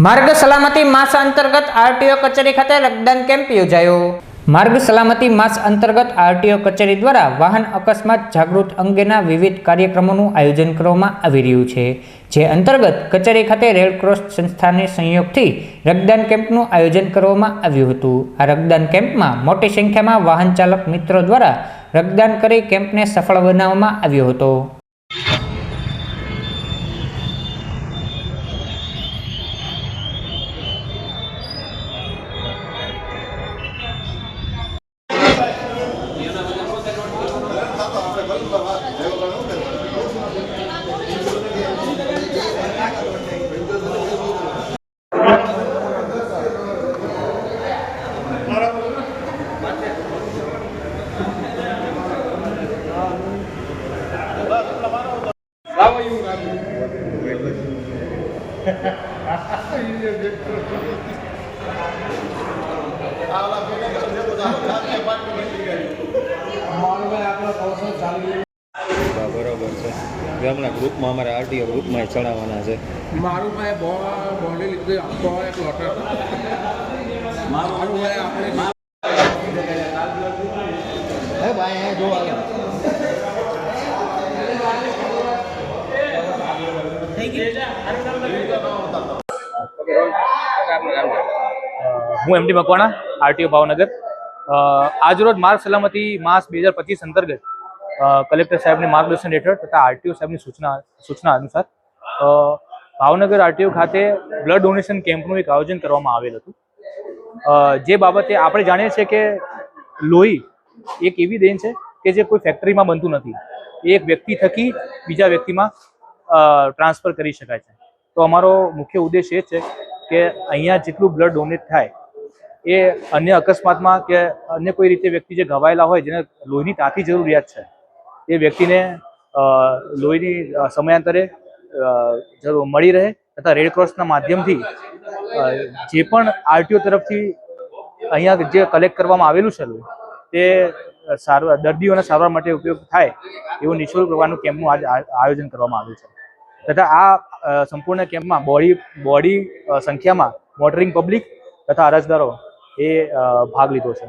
માર્ગ સલામતી માસ અંતર્ગત આરટીઓ કચેરી ખાતે રક્તદાન કેમ્પ યોજાયો। માર્ગ સલામતી માસ અંતર્ગત આરટીઓ કચેરી દ્વારા વાહન અકસ્માત જાગૃત અંગેના વિવિધ કાર્યક્રમોનું આયોજન કરવામાં આવી રહ્યું છે, જે અંતર્ગત કચેરી ખાતે રેડક્રોસ સંસ્થાના સહયોગથી રક્તદાન કેમ્પનું આયોજન કરવામાં આવ્યું હતું। આ રક્તદાન કેમ્પમાં મોટી સંખ્યામાં વાહન ચાલક મિત્રો દ્વારા રક્તદાન કરી કેમ્પને સફળ બનાવવામાં આવ્યો હતો। बराबर છે હમણાં ગ્રુપમાં અમારે આરટીઓ ગ્રુપમાં ચડાવવાના છે। મારું ભાઈ બોડી લીધે આખો એક લોટર મારું ભાઈ આપણે હે ભાઈ હે જો હું એમડી મકવાણા આરટીઓ ભાવનગર। આજરોજ માર્ગ સલામતી માસ 2025 અંતર્ગત કલેક્ટર સાહેબની માર્ગદર્શન હેઠળ તથા આરટીઓ સાહેબની સૂચના અનુસાર ભાવનગર આરટીઓ ખાતે બ્લડ ડોનેશન કેમ્પનું એક આયોજન કરવામાં આવેલ હતું। જે બાબતે આપણે જાણીએ છીએ કે લોહી એક એવી દેન છે કે જે કોઈ ફેક્ટરીમાં બનતું નથી, એ એક વ્યક્તિ થકી બીજા વ્યક્તિમાં ટ્રાન્સફર કરી શકાય છે। તો અમારો મુખ્ય ઉદ્દેશ એ છે કે અહીંયા જેટલું બ્લડ ડોનેટ થાય એ અન્ય અકસ્માતમાં કે અન્ય કોઈ રીતે વ્યક્તિ જે ઘવાયેલા હોય, જેને લોહીની તાતી જરૂરિયાત છે, એ વ્યક્તિને લોહીની સમયાંતરે મળી રહે તથા રેડક્રોસના માધ્યમથી જે પણ આરટીઓ તરફથી અહીંયા જે કલેક્ટ કરવામાં આવેલું છે તે દર્દીઓના સારવાર માટે ઉપયોગ થાય એવું નિઃશુલ્ક પ્રકારનું કેમ્પનું આયોજન કરવામાં આવ્યું છે। તથા આ સંપૂર્ણ કેમ્પમાં બોડી સંખ્યામાં મોટરિંગ પબ્લિક તથા અરજદારો એ ભાગ લીધો છે।